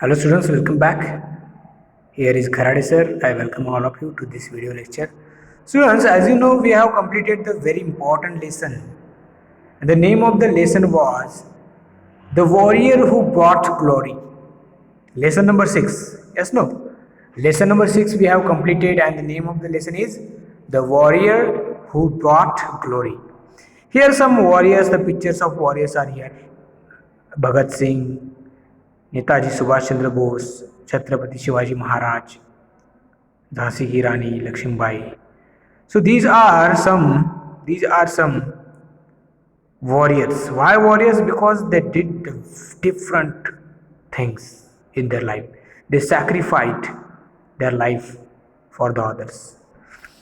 Hello students, welcome back. Here is Kharade sir. I welcome all of you to this video lecture. Students, as you know, we have completed the very important lesson. And the name of the lesson was The Warrior Who Brought Glory. Lesson number 6. Yes, no? Lesson number 6 we have completed, and the name of the lesson is The Warrior Who Brought Glory. Here some warriors, the pictures of warriors are here. Bhagat Singh, Netaji Subhash Chandra Bose, Chhatrapati Shivaji Maharaj, Jhansi की रानी Lakshmibai. So these are some warriors. Why warriors? Because they did different things in their life. They sacrificed their life for the others.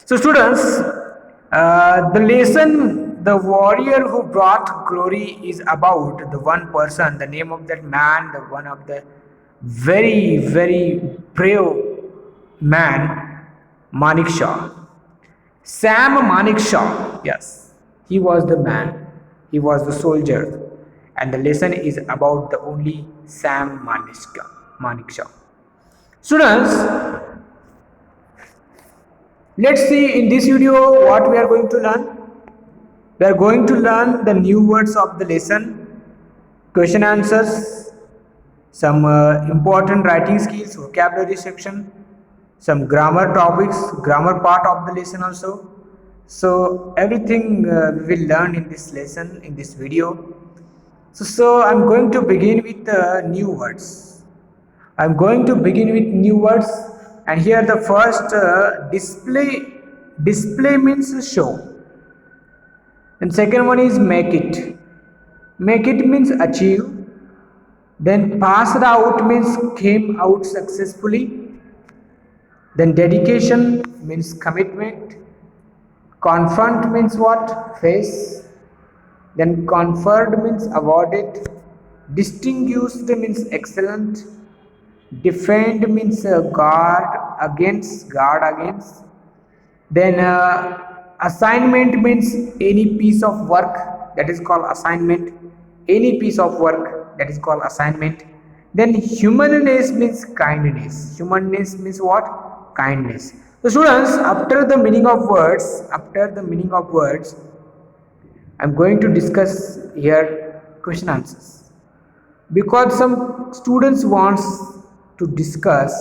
So students, the lesson The Warrior Who Brought Glory is about the one person, the name of that man, the one of the very brave man, Manik Shah. Sam Manik Shah, yes, he was the man, he was the soldier, and the lesson is about the only Sam Manik Shah. Students, let's see in this video what we are going to learn. We are going to learn the new words of the lesson, question answers, some important writing skills, vocabulary section, some grammar topics, grammar part of the lesson also. So everything we will learn in this lesson, in this video. So I'm going to begin with new words. I'm going to begin with new words, and here the first display means show. And second one is make it. Make it means achieve. Then passed out means came out successfully. Then dedication means commitment. Confront means what? Face. Then conferred means awarded. Distinguished means excellent. Defend means guard against. Then assignment means any piece of work, that is called assignment. Any piece of work, that is called assignment. Then humanness means kindness. Humanness means what? Kindness. So students, after the meaning of words, I'm going to discuss here question answers, because some students want to discuss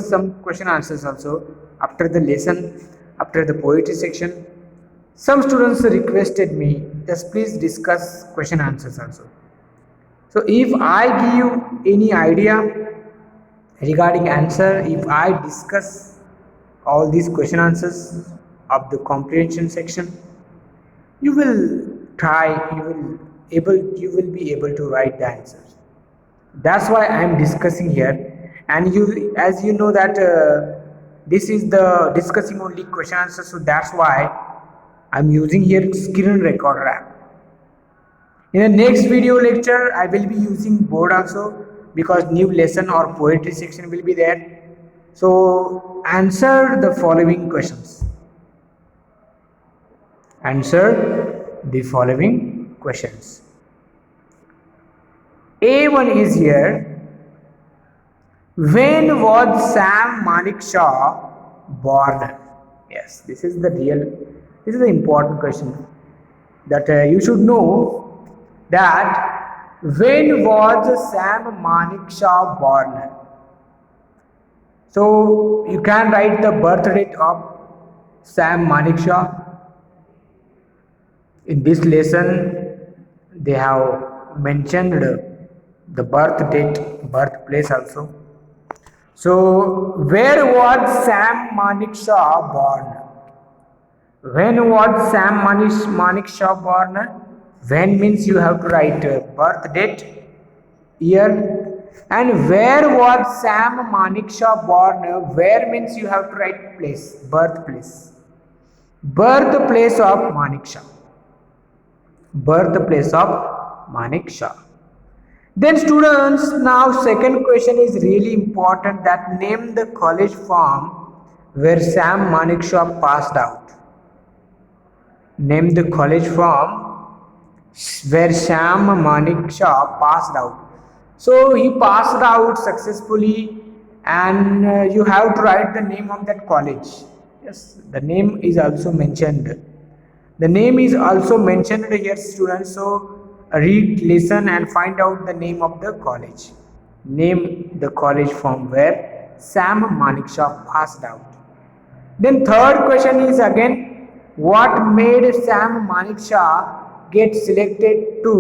some question answers also after the lesson, after the poetry section. Some students requested me, just please discuss question answers also. So if I give any idea regarding answer, if I discuss all these question answers of the comprehension section, you will be able to write the answers. That's why I am discussing here. And you, as you know that this is the discussing only question answers, so that's why I'm using here screen recorder app. In the next video lecture I will be using board also, because new lesson or poetry section will be there. So answer the following questions. Answer the following questions. A1 is here. When was Sam Manik Shah born? Yes, this is the important question that you should know, that when was Sam Manik Shah born? So you can write the birth date of Sam Manik Shah. In this lesson they have mentioned the birth date, birthplace also. So where was Sam Manik Shah born? When was Sam Manik Shah born? When means you have to write birth date, year. And where was Sam Manik Shah born? Where means you have to write place, birthplace. Birthplace of Manik Shah. Birthplace of Manik Shah. Then students, now second question is really important, that name the college form where Sam Manik Shah passed out. Name the college form where Sam Manik Shah passed out. So he passed out successfully, and you have to write the name of that college. Yes, the name is also mentioned. The name is also mentioned here, students. So read, listen, and find out the name of the college. Name the college from where Sam Manekshaw passed out. Then third question is again, what made Sam Manekshaw get selected to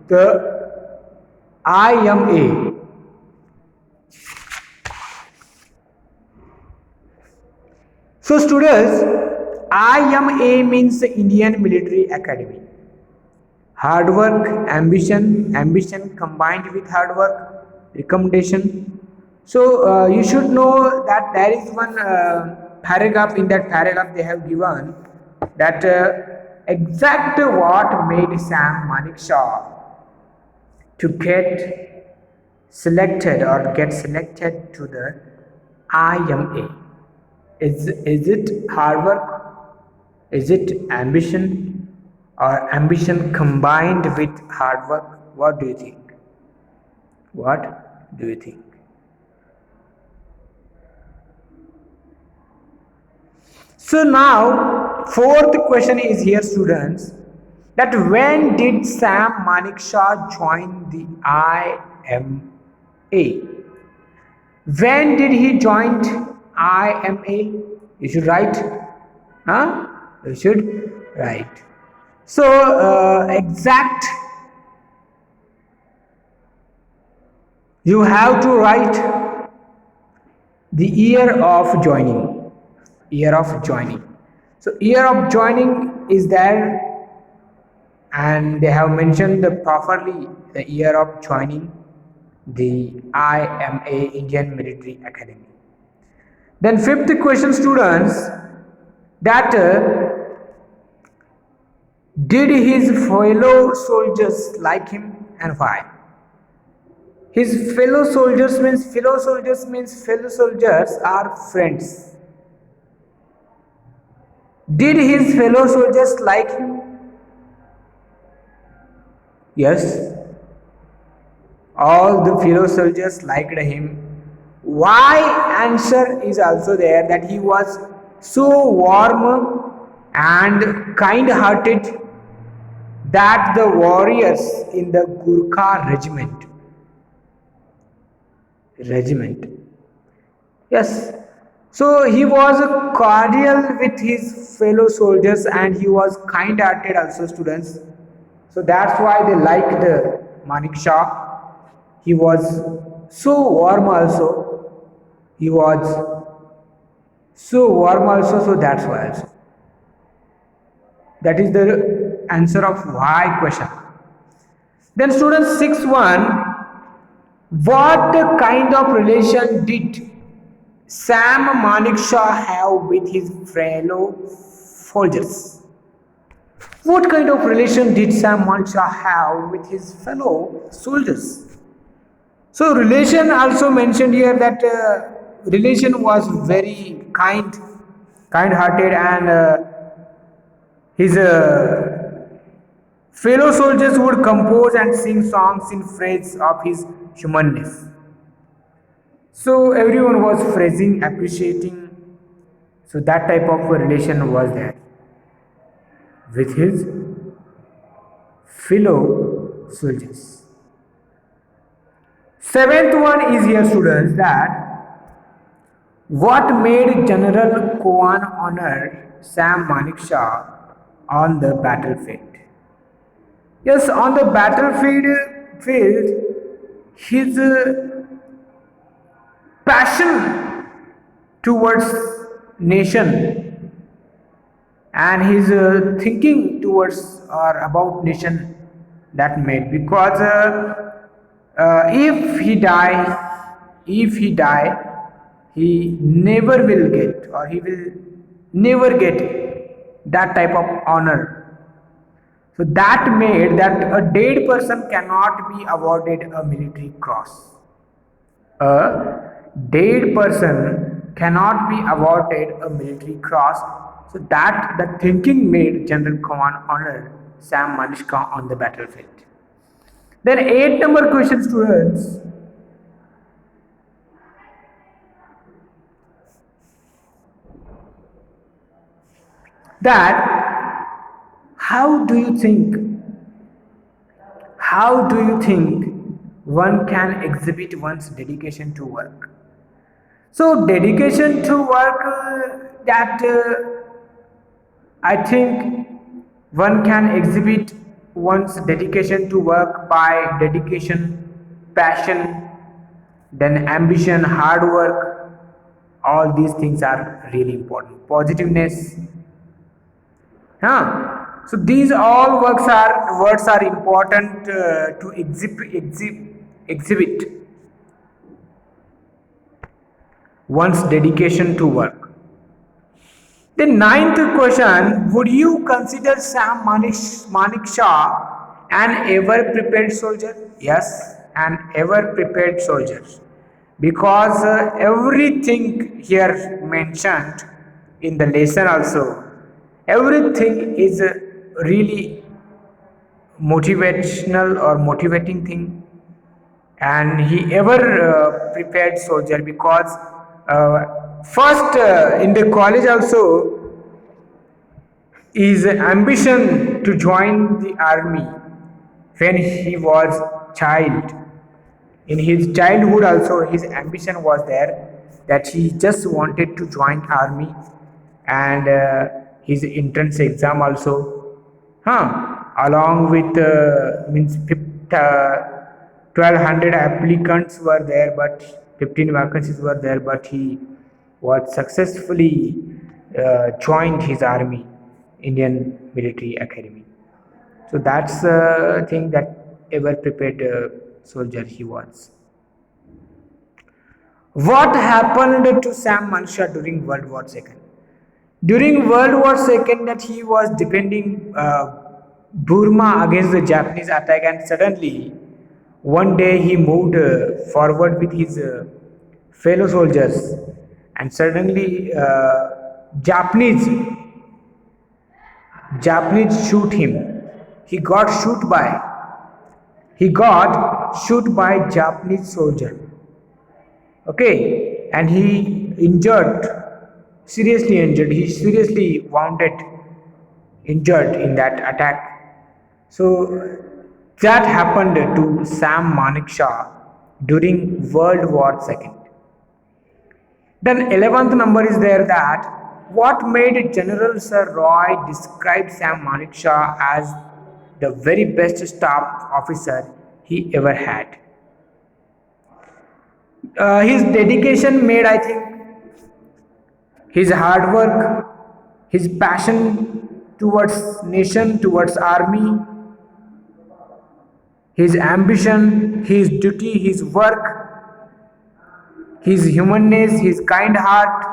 the IMA? So students, IMA means Indian Military Academy. Hard work, ambition combined with hard work, recommendation. So you should know that there is one paragraph. In that paragraph they have given that exact what made Sam Manekshaw to get selected to the IMA. Is it hard work? Is it ambition? Or ambition combined with hard work? What do you think? What do you think? So now, fourth question is here, students, that when did Sam Manekshaw join the IMA? When did he join IMA? You should write. Huh? You should write. So exact, you have to write the year of joining. Year of joining. So year of joining is there, and they have mentioned properly the year of joining the IMA, Indian Military Academy. Then fifth question, students, that did his fellow soldiers like him and why? His fellow soldiers means fellow soldiers are friends. Did his fellow soldiers like him? Yes. All the fellow soldiers liked him. Why? Answer is also there, that he was so warm and kind-hearted that the warriors in the Gurkha regiment. Yes. So he was cordial with his fellow soldiers, and he was kind-hearted also, students. So that's why they liked Manekshaw. He was so warm also. He was so warm also, so that's why also. That is the answer of why question. Then students, 6-1, what kind of relation did Sam Manekshaw have with his fellow soldiers? What kind of relation did Sam Manekshaw have with his fellow soldiers? So relation also mentioned here, that relation was very kind-hearted, and his fellow soldiers would compose and sing songs in praise of his humanness. So everyone was praising, appreciating. So that type of a relation was there with his fellow soldiers. 7th one is here, students, that what made General Cowan honor Sam Manekshaw on the battlefield? Yes, on the battlefield, his passion towards nation and his thinking towards or about nation, that made, because if he die, he never will get, or he will never get that type of honor. So that made that a dead person cannot be awarded a military cross. A dead person cannot be awarded a military cross. So that the thinking made General Cowan honor Sam Manekshaw on the battlefield. Then 8 number question, students. That how do you think one can exhibit one's dedication to work? So dedication to work, that I think one can exhibit one's dedication to work by dedication, passion, then ambition, hard work. All these things are really important. Positiveness. Huh? So these all words are important to exhibit one's dedication to work. The ninth question, would you consider Manik Shah an ever prepared soldier? Yes, an ever prepared soldier. Because everything here mentioned in the lesson also, everything is really motivational or motivating thing, and he ever prepared soldier because first in the college also his ambition to join the army when he was child. In his childhood also his ambition was there, that he just wanted to join army, and his entrance exam also, along with means 1200 applicants were there, but 15 vacancies were there, but he was successfully joined his army, Indian Military Academy. So that's the thing, that ever prepared soldier he was. What happened to Sam Mansha during World War II? During World War II, that he was defending Burma against the Japanese attack, and suddenly one day he moved forward with his fellow soldiers, and suddenly Japanese shoot him. He got shoot by Japanese soldier. Okay, and he seriously injured. He seriously wounded, injured in that attack. So that happened to Sam Manekshaw during World War II. Then 11th number is there, that what made General Sir Roy describe Sam Manekshaw as the very best staff officer he ever had? His dedication made, I think, his hard work, his passion towards nation, towards army, his ambition, his duty, his work, his humanness, his kind heart,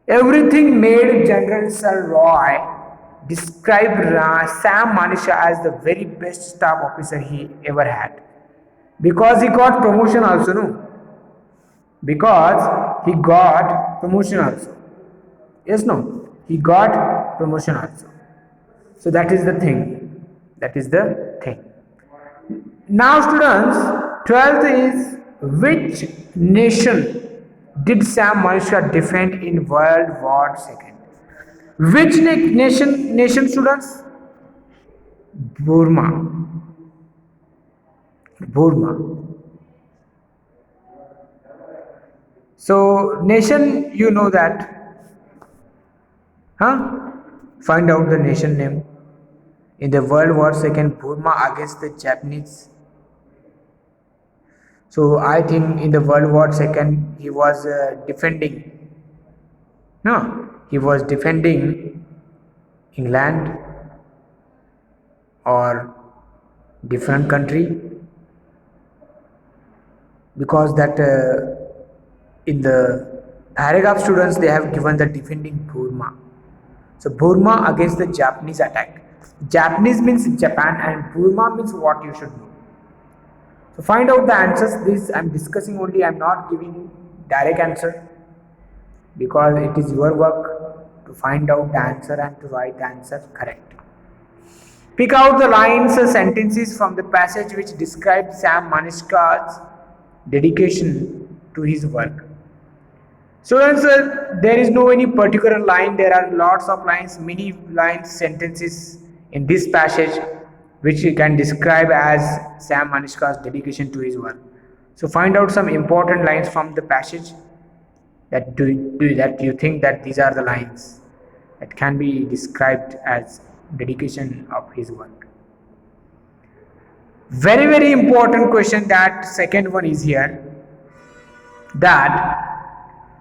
everything made General Sir Roy describe Sam Manisha as the very best staff officer he ever had. Because he got promotion also, no? Because he got promotion also. Yes, no? He got promotion also. So that is the thing. That is the thing. Now students, 12th is, which nation did Sam Manisha defend in World War II? Which nation students? Burma. So nation, you know that, find out the nation name. In the World War II, Burma against the Japanese. So I think in the World War II he was defending. No, he was defending England or different country, because that in the paragraph students they have given the defending Burma. So Burma against the Japanese attack. Japanese means Japan and Burma means what you should know. So find out the answers. This I am discussing only, I am not giving direct answer, because it is your work to find out the answer and to write the answer correct. Pick out the lines or sentences from the passage which describe Sam Manishka's dedication to his work. Students, there is no any particular line. There are lots of lines, many lines, sentences in this passage which you can describe as Sam Manishka's dedication to his work. So find out some important lines from the passage that you think that these are the lines that can be described as dedication of his work. Very important question, that second one is here, that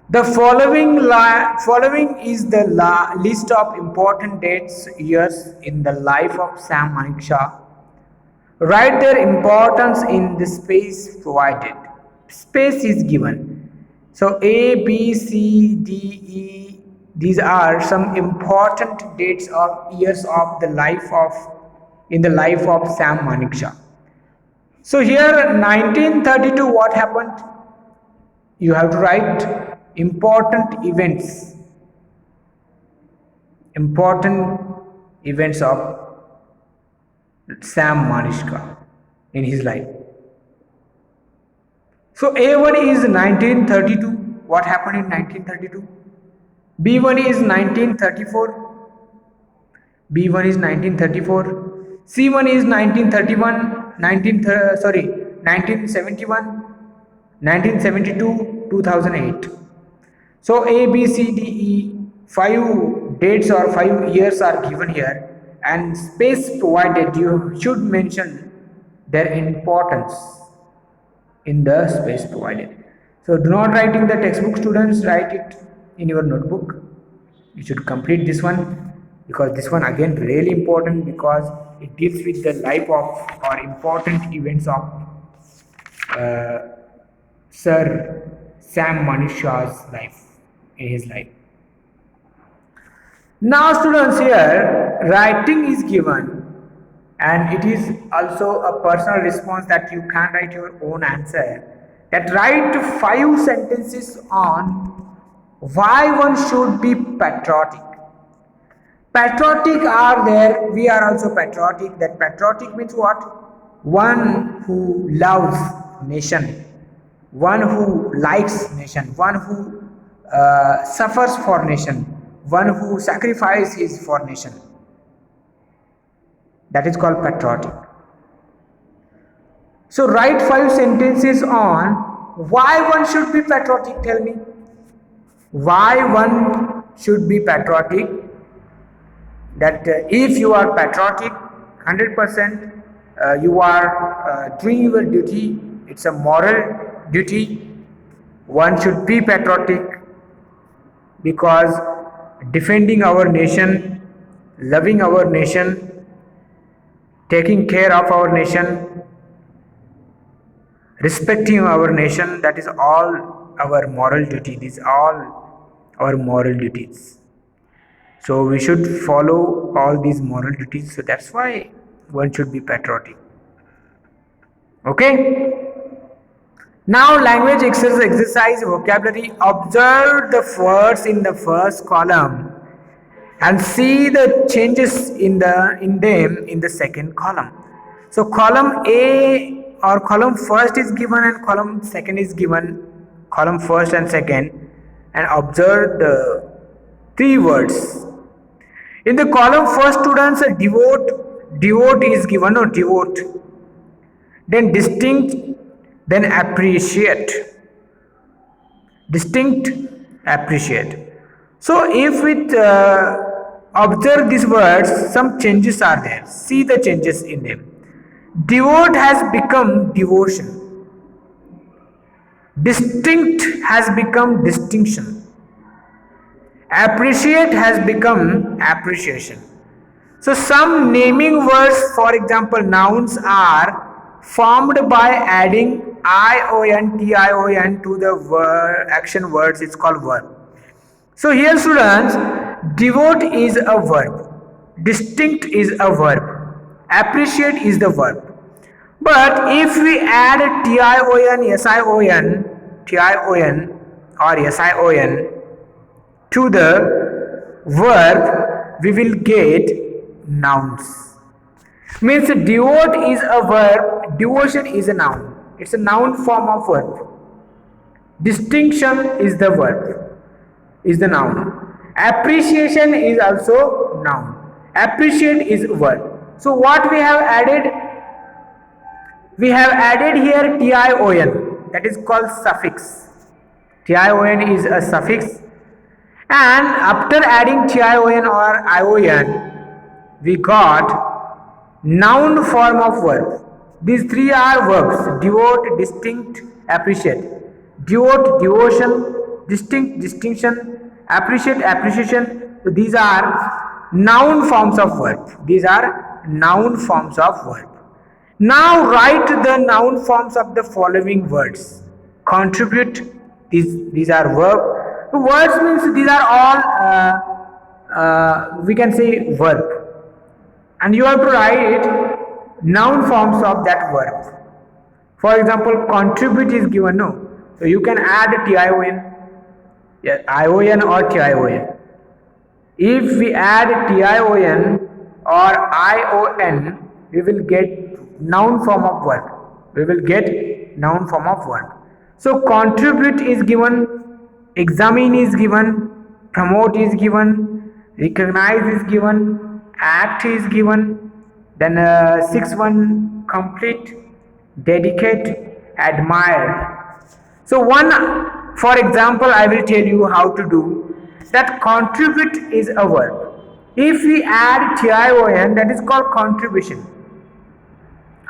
the following is the list of important dates, years in the life of Sam Manekshaw. Write their importance in the space provided. Space is given. So A, B, C, D, E, these are some important dates or years of the life of Sam Manekshaw. So here 1932, what happened? You have to write important events of Sam Manishka in his life. So A1 is 1932. What happened in 1932? B1 is 1934. B1 is 1934. C1 is 1931. 1971. 1972. 2008. So A, B, C, D, E, 5 dates or 5 years are given here, and space provided. You should mention their importance in the space provided. So do not write in the textbook, students, write it in your notebook. You should complete this one, because this one again really important, because it deals with the life of or important events of Sir Sam Manishaw's life, in his life. Now students, here writing is given, and it is also a personal response that you can write your own answer, that write 5 sentences on why one should be patriotic. Patriotic are there, we are also patriotic. That patriotic means what? One who loves nation, one who likes nation, one who suffers for nation, one who sacrifices for nation. That is called patriotic. So write 5 sentences on why one should be patriotic. Tell me, why one should be patriotic? That if you are patriotic, 100% you are doing your duty. It's a moral duty. One should be patriotic because defending our nation, loving our nation, taking care of our nation, respecting our nation, that is all our moral duty. These are all our moral duties. So we should follow all these moral duties. So that's why one should be patriotic. Okay. Now language exercise vocabulary. Observe the words in the first column and see the changes in them in the second column. So column A or column first is given and column second is given, column first and second, and observe the 3 words. In the column first, students, devote is given, or devote, then distinct, then appreciate, distinct, appreciate. So if we observe these words, some changes are there. See the changes in them. Devote has become devotion. Distinct has become distinction. Appreciate has become appreciation. So some naming words, for example nouns, are formed by adding ion, tion to the word, action words. It's called verb. So here students, devote is a verb, distinct is a verb, appreciate is the verb. But if we add tion, tion or sion to the verb, we will get nouns. Means devote is a verb, devotion is a noun. It's a noun form of verb. Distinction is the verb, is the noun. Appreciation is also noun. Appreciate is verb. So what we have added? We have added here tion, that is called suffix. Tion is a suffix, and after adding tion or ion, we got noun form of verb. These three are verbs: devote, distinct, appreciate. Devote, devotion; distinct, distinction; appreciate, appreciation. So these are noun forms of verb. These are noun forms of verb. Now write the noun forms of the following words. Contribute. These are verb. Words means these are all we can say verb, and you have to write noun forms of that verb. For example, contribute is given, no, so you can add tion, yeah, ion or tion. If we add tion or ion, we will get noun form of verb. We will get noun form of verb. So contribute is given, examine is given, promote is given, recognize is given, act is given, then sixth one, complete, dedicate, admire. So one, for example, I will tell you how to do that. Contribute is a verb. If we add tion, that is called contribution.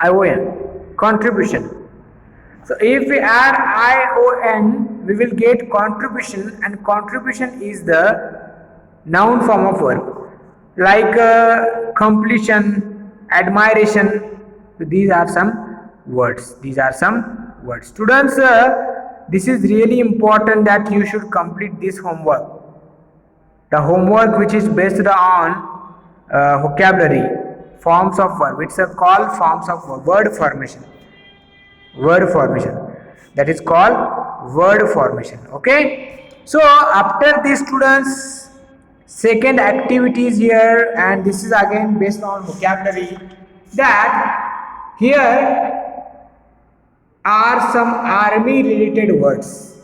ion, contribution. So if we add ion, we will get contribution, and contribution is the noun form of verb, like completion, admiration. So these are some words. These are some words. Students, this is really important that you should complete this homework. The homework which is based on vocabulary, forms of verb. It's a called forms of verb, word formation. Word formation. That is called word formation. Okay. So after this, students, second activity is here, and this is again based on vocabulary. That here are some army related words.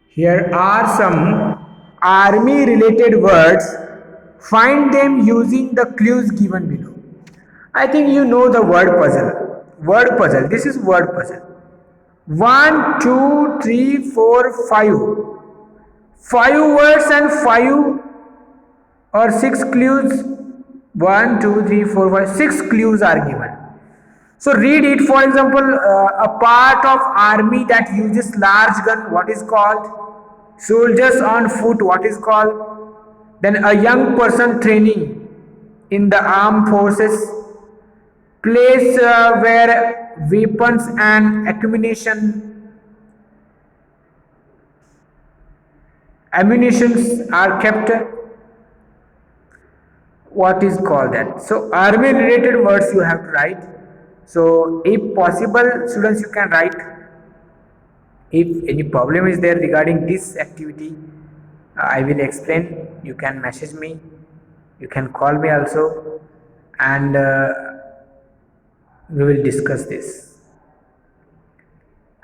Here are some army related words. Find them using the clues given below. I think you know the word puzzle. Word puzzle. This is word puzzle. 1, 2, 3, 4, 5. 5 words and 5 or 6 clues. 1, 2, 3, 4, 5. 6 clues are given. So read it. For example, a part of army that uses large gun, what is called? Soldiers on foot, what is called? Then a young person training in the armed forces. Place where weapons and ammunitions are kept, what is called that? So army related words you have to write. So if possible, students, you can write. If any problem is there regarding this activity, I will explain. You can message me, you can call me also, and we will discuss this.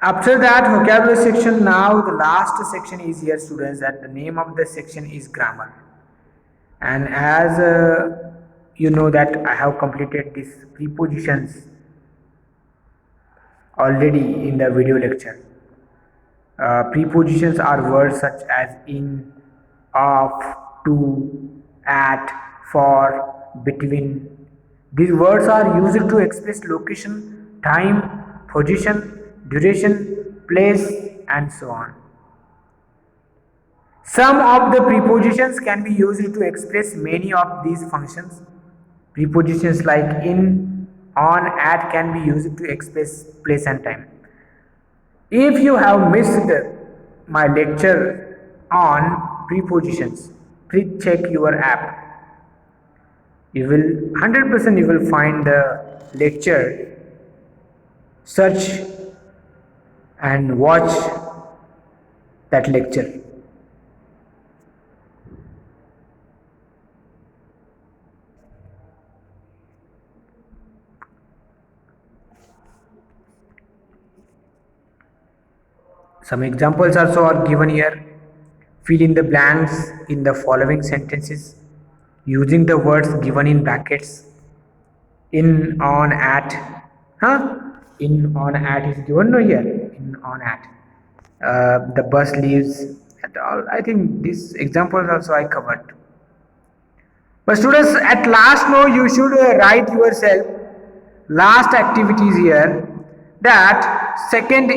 After that vocabulary section, now the last section is here, students, that the name of the section is grammar. And as you know that I have completed these prepositions already in the video lecture. Prepositions are words such as in, of, to, at, for, between. These words are used to express location, time, position, duration, place, and so on. Some of the prepositions can be used to express many of these functions. Prepositions like in, on, at can be used to express place and time. If you have missed my lecture on prepositions, please check your app. You will 100% you will find the lecture. Search and watch that lecture. Some examples also are given here. Fill in the blanks in the following sentences using the words given in brackets. In, on, at. In, on, at is given no here. In, on, at. The bus leaves at all. I think these examples also I covered. But students, at last now you should write yourself last activities here. That second,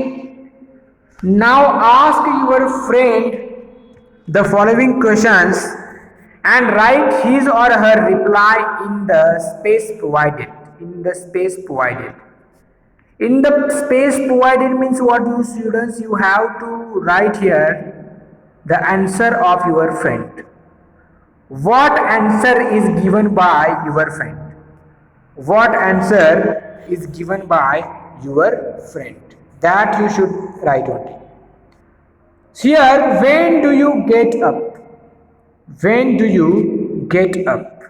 now ask your friend the following questions and write his or her reply in the space provided. In the space provided. In the space provided means what, you students? You have to write here the answer of your friend. What answer is given by your friend? What answer is given by your friend? That you should write only. Here, when do you get up? When do you get up?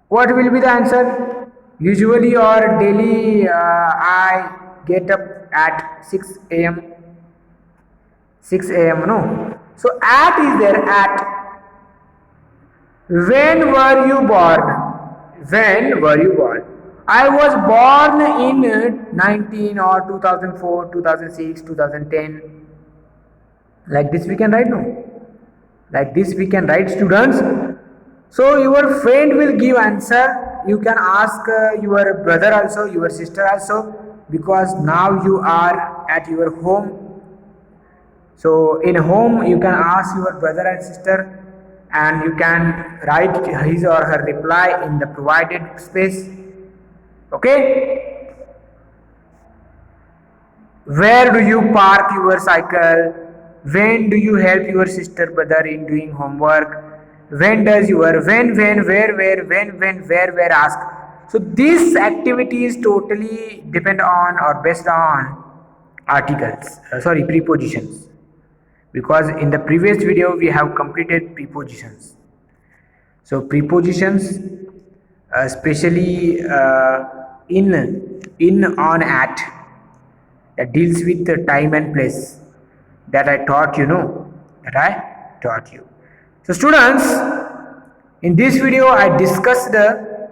What will be the answer? Usually or daily I get up at 6 a.m. 6 a.m. no. So at is there, at. When were you born? When were you born? I was born in 19 or 2004, 2006, 2010. Like this we can write, no? Like this we can write, students. So your friend will give answer. You can ask your brother also, your sister also, because now you are at your home. So in home you can ask your brother and sister and you can write his or her reply in the provided space. Okay? Where do you park your cycle? When do you help your sister, brother in doing homework? When does your, when, where, when, where ask. So this activity is totally depend on or based on articles, prepositions. Because in the previous video we have completed prepositions. So prepositions, especially in, on, at, that deals with the time and place, that I taught you, that I taught you. So students, in this video I discussed the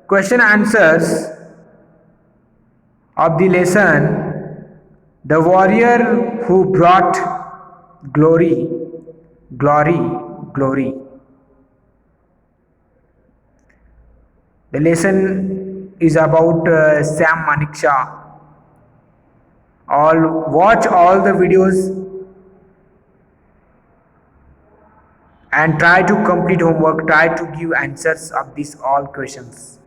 question answers of the lesson, the warrior who brought glory, glory, glory. The lesson is about Sam Manekshaw. Watch all the videos and try to complete homework, try to give answers of these all questions.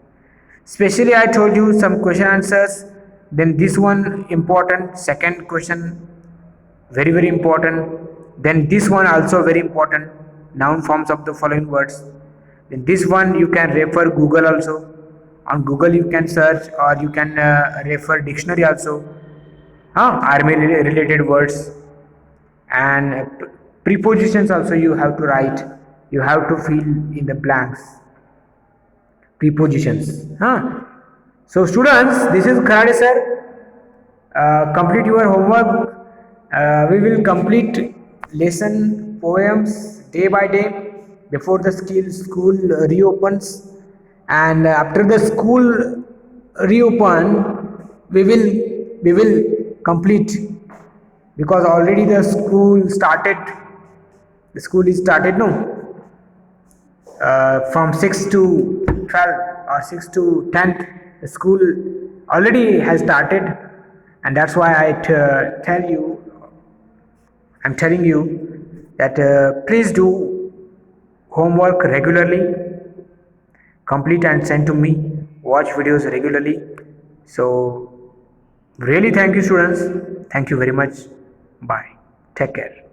Especially I told you some question answers, then this one important, second question very very important, then this one also very important, noun forms of the following words. Then this one you can refer Google also, on Google you can search, or you can refer dictionary also, army related words. And prepositions also you have to write, you have to fill in the blanks, prepositions. So students, this is Kharade sir. Complete your homework. We will complete lesson poems day by day before the school reopens, and after the school reopen we will complete, because already the school started. The school is started, no? From 6 to 12 or 6 to 10th, the school already has started, and that's why I'm telling you that please do homework regularly, complete and send to me, watch videos regularly. So really thank you students, thank you very much, bye, take care.